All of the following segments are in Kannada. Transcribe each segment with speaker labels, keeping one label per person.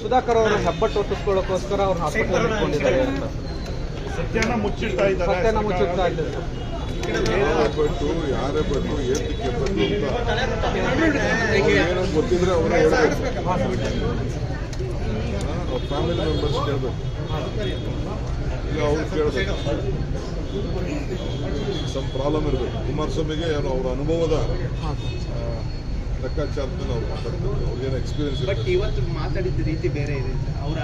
Speaker 1: ಸುಧಾಕರ್ ಅವರು ಹೆಬ್ಬಟ್ಟು ಒತ್ತಿಸ್ಕೊಳ್ಳೋಕ್ಕೋಸ್ಕರ ಅವ್ರನ್ನ ಹಾಸ್ಪಿಟಲ್ ಇಟ್ಕೊಂಡಿದ್ದಾರೆ ಅಂತ
Speaker 2: ಸತ್ಯನ ಮುಚ್ಚಿಡ್ತಾ ಇದ್ದಾರೆ.
Speaker 1: ಸತ್ಯನ ಮುಚ್ಚಿಡ್ತಾ ಇದ್ದಾರೆ.
Speaker 3: ಹೆಬ್ಬಟ್ಟು ಯಾರೇ ಬಟ್ಟು ಏತಕ್ಕೆ ಬಟ್ಟು ಅಂತ ಏನೋ ಗೊತ್ತಿದ್ರೆ ಅವರೇ ಹೇಳ್ಬೇಕು. ಅವ್ರ ಫ್ಯಾಮಿಲಿ ಮೆಂಬರ್ಸ್ ಕೇಳಬೇಕು, ಇಲ್ಲ ಅವ್ರು ಕೇಳಬೇಕು. ಸಮ್ ಪ್ರಾಬ್ಲಮ್ ಇರಬೇಕು. ಕುಮಾರಸ್ವಾಮಿಗೆ ಏನೋ ಅವ್ರ ಅನುಭವದ ಲೆಕ್ಕಾಚಾರದಲ್ಲಿ ಅವ್ರು ಮಾತಾಡ್ತಾರೆ. ಅವ್ರಿಗೇನು ಎಕ್ಸ್ಪೀರಿಯನ್ಸ್
Speaker 4: ಬಟ್ ಇವತ್ತು ಮಾತಾಡಿದ ರೀತಿ ಬೇರೆ ಇದೆ. ಅವರ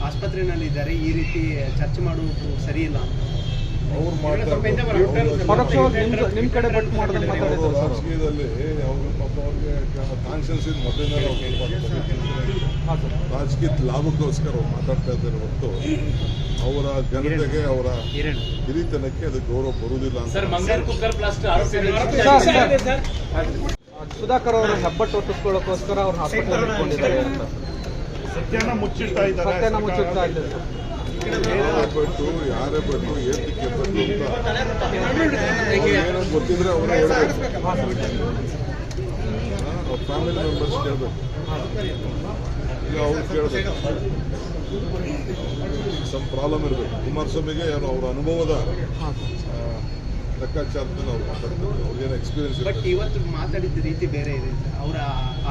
Speaker 4: ಆಸ್ಪತ್ರೆಯಲ್ಲಿ ಇದ್ದಾರೆ, ಈ ರೀತಿ ಚರ್ಚೆ ಮಾಡುವುದು ಸರಿ ಇಲ್ಲ.
Speaker 3: ಅವ್ರು ಮಾಡ್ತಾರೆ
Speaker 1: ನಿಮ್ ಕಡೆ ಬಟ್ ಮಾಡಿದ್ರೆ
Speaker 3: ರಾಜಕೀಯದಲ್ಲಿ ಅವ್ರ ಪಾಪ ಅವ್ರಿಗೆ ಕಾನ್ಷಿಯನ್ಸ್ ಇದು ಮೊದಲಿಂದ ರಾಜಕೀಯ ಲಾಭಕ್ಕೋಸ್ಕರ ಅವ್ರು ಮಾತಾಡ್ತಾ ಇದ್ದಾರೆ ಹೊರತು ಅವರ ಘನತೆಗೆ ಅವರ ಹಿರಿತನಕ್ಕೆ ಅದು ಗೌರವ ಬರುವುದಿಲ್ಲ ಅಂತ.
Speaker 1: ಸುಧಾಕರ್ ಅವರು ಹೆಬ್ಬಟ್ಟು ಒತ್ತಿಸ್ಕೊಳ್ಳೋಕ್ಕೋಸ್ಕರ ಅವ್ರನ್ನ ಹಾಸ್ಪಿಟಲ್ ಇಟ್ಕೊಂಡಿದ್ದಾರೆ ಅಂತ
Speaker 2: ಸತ್ಯನ ಮುಚ್ಚಿಡ್ತಾ ಇದ್ದಾರೆ.
Speaker 1: ಸತ್ಯನ ಮುಚ್ಚಿಡ್ತಾ ಇದ್ದಾರೆ.
Speaker 3: ಹೆಬ್ಬಟ್ಟು ಯಾರೇ ಬಟ್ಟು ಏತಕ್ಕೆ ಬಟ್ಟು ಅಂತ ಏನೋ ಗೊತ್ತಿದ್ರೆ ಅವರೇ ಹೇಳ್ಬೇಕು. ಅವ್ರ ಫ್ಯಾಮಿಲಿ ಮೆಂಬರ್ಸ್ ಕೇಳಬೇಕು, ಇಲ್ಲ ಅವ್ರು ಕೇಳಬೇಕು. ಸಮ್ ಪ್ರಾಬ್ಲಮ್ ಇರಬೇಕು. ಕುಮಾರಸ್ವಾಮಿಗೆ ಏನೋ ಅವ್ರ ಅನುಭವದ ಲೆಕ್ಕಾಚಾರದಲ್ಲಿ ಅವ್ರು ಮಾತಾಡ್ತಾರೆ. ಅವ್ರಿಗೇನು ಎಕ್ಸ್ಪೀರಿಯನ್ಸ್
Speaker 4: ಬಟ್ ಇವತ್ತು ಮಾತಾಡಿದ ರೀತಿ ಬೇರೆ ಇದೆ. ಅವರ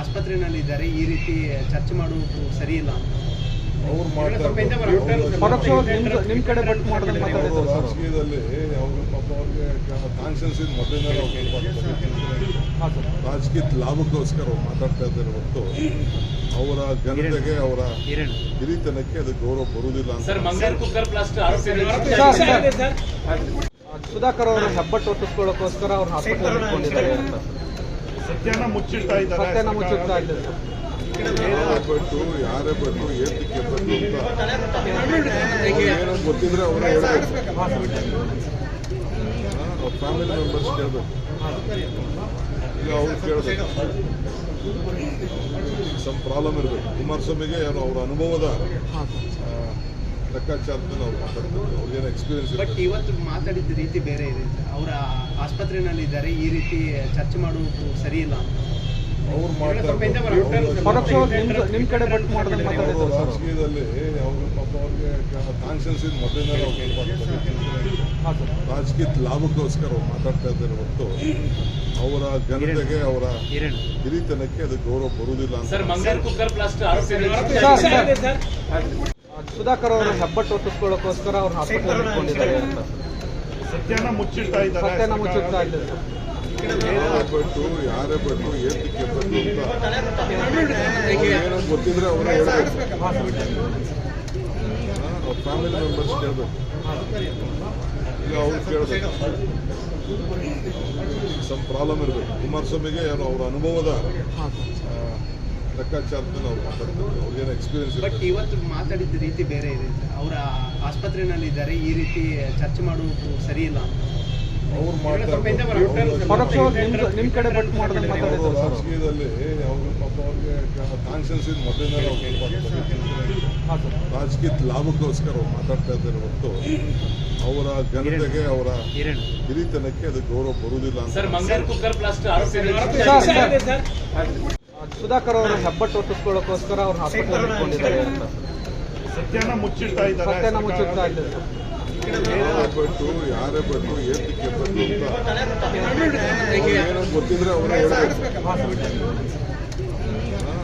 Speaker 4: ಆಸ್ಪತ್ರೆಯಲ್ಲಿ ಇದ್ದಾರೆ, ಈ ರೀತಿ ಚರ್ಚೆ ಮಾಡುವುದು ಸರಿ ಇಲ್ಲ.
Speaker 3: ಅವ್ರು ಮಾಡ್ತಾರೆ
Speaker 1: ನಿಮ್ ಕಡೆ ಬಟ್ ಮಾಡಿದ್ರೆ
Speaker 3: ರಾಜಕೀಯದಲ್ಲಿ ಅವ್ರ ಪಾಪ ಅವ್ರಿಗೆ ಕಾನ್ಷಿಯನ್ಸ್ ಇದು ಮೊದಲಿಂದ ರಾಜಕೀಯ ಲಾಭಕ್ಕೋಸ್ಕರ ಅವ್ರು ಮಾತಾಡ್ತಾ ಇದ್ದಾರೆ ಹೊರತು ಅವರ ಘನತೆಗೆ ಅವರ ಹಿರಿತನಕ್ಕೆ ಅದು ಗೌರವ ಬರುವುದಿಲ್ಲ ಅಂತ.
Speaker 1: ಸುಧಾಕರ್ ಅವರು ಹೆಬ್ಬಟ್ಟು ಒತ್ತಿಸ್ಕೊಳ್ಳೋಕ್ಕೋಸ್ಕರ ಅವ್ರನ್ನ ಹಾಸ್ಪಿಟಲ್ ಇಟ್ಕೊಂಡಿದ್ದಾರೆ ಅಂತ
Speaker 2: ಸತ್ಯನ ಮುಚ್ಚಿಡ್ತಾ ಇದ್ದಾರೆ.
Speaker 1: ಸತ್ಯನ ಮುಚ್ಚಿಡ್ತಾ ಇದ್ದಾರೆ.
Speaker 3: ಹೆಬ್ಬಟ್ಟು ಯಾರೇ ಬಟ್ಟು ಏತಕ್ಕೆ ಬಟ್ಟು ಅಂತ ಏನೋ ಗೊತ್ತಿದ್ರೆ ಅವರೇ ಹೇಳ್ಬೇಕು. ಅವ್ರ ಫ್ಯಾಮಿಲಿ ಮೆಂಬರ್ಸ್ ಕೇಳಬೇಕು, ಇಲ್ಲ ಅವ್ರು ಕೇಳಬೇಕು. ಸಮ್ ಪ್ರಾಬ್ಲಮ್ ಇರಬೇಕು. ಕುಮಾರಸ್ವಾಮಿಗೆ ಏನೋ ಅವ್ರ ಅನುಭವದ ಲೆಕ್ಕಾಚಾರದಲ್ಲಿ ಅವ್ರು ಮಾತಾಡ್ತಾರೆ. ಅವ್ರಿಗೇನು ಎಕ್ಸ್ಪೀರಿಯನ್ಸ್
Speaker 4: ಬಟ್ ಇವತ್ತು ಮಾತಾಡಿದ ರೀತಿ ಬೇರೆ ಇದೆ. ಅವರ ಆಸ್ಪತ್ರೆಯಲ್ಲಿ ಇದ್ದಾರೆ, ಈ ರೀತಿ ಚರ್ಚೆ ಮಾಡುವುದು ಸರಿ ಇಲ್ಲ.
Speaker 3: ಅವ್ರು ಮಾಡ್ತಾರೆ
Speaker 1: ನಿಮ್ ಕಡೆ ಬಟ್ ಮಾಡಿದ್ರೆ
Speaker 3: ರಾಜಕೀಯದಲ್ಲಿ ಅವ್ರ ಪಾಪ ಅವ್ರಿಗೆ ಕಾನ್ಷಿಯನ್ಸ್ ಇದು ಮೊದಲಿಂದ ರಾಜಕೀಯ ಲಾಭಕ್ಕೋಸ್ಕರ ಅವ್ರು ಮಾತಾಡ್ತಾ ಇದ್ದಾರೆ ಹೊರತು ಅವರ ಘನತೆಗೆ ಅವರ ಹಿರಿತನಕ್ಕೆ ಅದು ಗೌರವ ಬರುವುದಿಲ್ಲ ಅಂತ.
Speaker 1: ಸುಧಾಕರ್ ಅವರು ಹೆಬ್ಬಟ್ಟು ಒತ್ತಿಸ್ಕೊಳ್ಳೋಕ್ಕೋಸ್ಕರ ಅವ್ರನ್ನ ಹಾಸ್ಪಿಟಲ್ ಇಟ್ಕೊಂಡಿದ್ದಾರೆ ಅಂತ
Speaker 2: ಸತ್ಯನ ಮುಚ್ಚಿಡ್ತಾ ಇದ್ದಾರೆ.
Speaker 1: ಸತ್ಯನ ಮುಚ್ಚಿಡ್ತಾ ಇದ್ದಾರೆ.
Speaker 3: ಹೆಬ್ಬಟ್ಟು ಯಾರೇ ಬಟ್ಟು ಏತಕ್ಕೆ ಬಟ್ಟು ಅಂತ ಏನೋ ಗೊತ್ತಿದ್ರೆ ಅವರೇ ಹೇಳ್ಬೇಕು. ಅವ್ರ ಫ್ಯಾಮಿಲಿ ಮೆಂಬರ್ಸ್ ಕೇಳಬೇಕು, ಇಲ್ಲ ಅವ್ರು ಕೇಳಬೇಕು. ಸಮ್ ಪ್ರಾಬ್ಲಮ್ ಇರಬೇಕು. ಕುಮಾರಸ್ವಾಮಿಗೆ ಏನೋ ಅವ್ರ ಅನುಭವದ ಲೆಕ್ಕಾಚಾರದಲ್ಲಿ ಅವ್ರು ಮಾತಾಡ್ತಾರೆ. ಅವ್ರಿಗೇನು ಎಕ್ಸ್ಪೀರಿಯನ್ಸ್
Speaker 4: ಬಟ್ ಇವತ್ತು ಮಾತಾಡಿದ ರೀತಿ ಬೇರೆ ಇದೆ. ಅವರ ಆಸ್ಪತ್ರೆಯಲ್ಲಿ ಇದ್ದಾರೆ, ಈ ರೀತಿ ಚರ್ಚೆ ಮಾಡುವುದು ಸರಿ ಇಲ್ಲ.
Speaker 3: ಅವ್ರು ಮಾಡ್ತಾರೆ
Speaker 1: ನಿಮ್ ಕಡೆ ಬಟ್ ಮಾಡಿದ್ರೆ
Speaker 3: ರಾಜಕೀಯದಲ್ಲಿ ಅವ್ರ ಪಾಪ ಅವ್ರಿಗೆ ಕಾನ್ಷಿಯನ್ಸ್ ಇದು ಮೊದಲಿಂದ ರಾಜಕೀಯ ಲಾಭಕ್ಕೋಸ್ಕರ ಅವ್ರು ಮಾತಾಡ್ತಾ ಇದ್ದಾರೆ ಹೊರತು ಅವರ ಘನತೆಗೆ ಅವರ ಹಿರಿತನಕ್ಕೆ ಅದು ಗೌರವ ಬರುವುದಿಲ್ಲ ಅಂತ.
Speaker 1: ಸುಧಾಕರ್ ಅವರು ಹೆಬ್ಬಟ್ಟು ಒತ್ತಿಸ್ಕೊಳ್ಳೋಕ್ಕೋಸ್ಕರ ಅವ್ರನ್ನ ಹಾಸ್ಪಿಟಲ್ ಇಟ್ಕೊಂಡಿದ್ದಾರೆ ಅಂತ
Speaker 2: ಸತ್ಯನ ಮುಚ್ಚಿಡ್ತಾ ಇದ್ದಾರೆ.
Speaker 1: ಸತ್ಯನ ಮುಚ್ಚಿಡ್ತಾ ಇದ್ದಾರೆ.
Speaker 3: ಹೆಬ್ಬಟ್ಟು ಯಾರೇ ಬಟ್ಟು ಏತಕ್ಕೆ ಬಟ್ಟು ಅಂತ ಏನೋ ಗೊತ್ತಿದ್ರೆ ಅವರೇ ಹೇಳ್ಬೇಕು.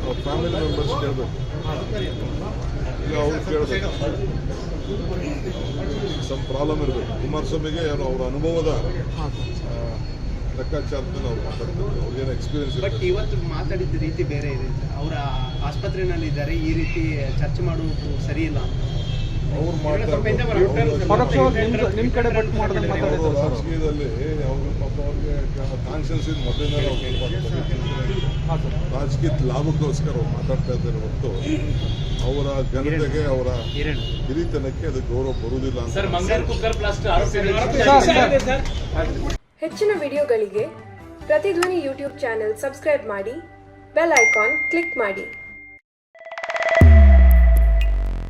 Speaker 3: ಅವ್ರ ಫ್ಯಾಮಿಲಿ ಮೆಂಬರ್ಸ್ ಕೇಳಬೇಕು, ಇಲ್ಲ ಅವ್ರು ಕೇಳಬೇಕು. ಸಮ್ ಪ್ರಾಬ್ಲಮ್ ಇರಬೇಕು. ಕುಮಾರಸ್ವಾಮಿಗೆ ಏನೋ ಅವ್ರ ಅನುಭವದ ಲೆಕ್ಕಾಚಾರದಲ್ಲಿ ಅವ್ರು ಮಾತಾಡ್ತಾರೆ. ಅವ್ರಿಗೇನು ಎಕ್ಸ್ಪೀರಿಯನ್ಸ್
Speaker 4: ಬಟ್ ಇವತ್ತು ಮಾತಾಡಿದ ರೀತಿ ಬೇರೆ ಇದೆ. ಅವರ ಆಸ್ಪತ್ರೆಯಲ್ಲಿ ಇದ್ದಾರೆ, ಈ ರೀತಿ ಚರ್ಚೆ ಮಾಡುವುದು ಸರಿ ಇಲ್ಲ.
Speaker 3: ಅವ್ರು ಮಾಡ್ತಾರೆ
Speaker 1: ನಿಮ್ ಕಡೆ ಬಟ್ ಮಾಡಿದ್ರೆ
Speaker 3: ರಾಜಕೀಯದಲ್ಲಿ ಅವ್ರ ಪಾಪ ಅವ್ರಿಗೆ ಕಾನ್ಷಿಯನ್ಸ್ ಇದು ಮೊದಲಿಂದ ರಾಜಕೀಯ ಲಾಭಕ್ಕೋಸ್ಕರ ಅವ್ರು ಮಾತಾಡ್ತಾ ಇದ್ದಾರೆ ಹೊರತು ಅವರ ಘನತೆಗೆ ಅವರ ಹಿರಿತನಕ್ಕೆ ಅದು ಗೌರವ ಬರುವುದಿಲ್ಲ ಅಂತ.
Speaker 5: ಹೆಚ್ಚಿನ ವಿಡಿಯೋಗಳಿಗೆ ಪ್ರತಿಧ್ವನಿ ಯೂಟ್ಯೂಬ್ ಚಾನೆಲ್ ಸಬ್ಸ್ಕ್ರೈಬ್ ಮಾಡಿ, ಬೆಲ್ ಐಕಾನ್ ಕ್ಲಿಕ್ ಮಾಡಿ.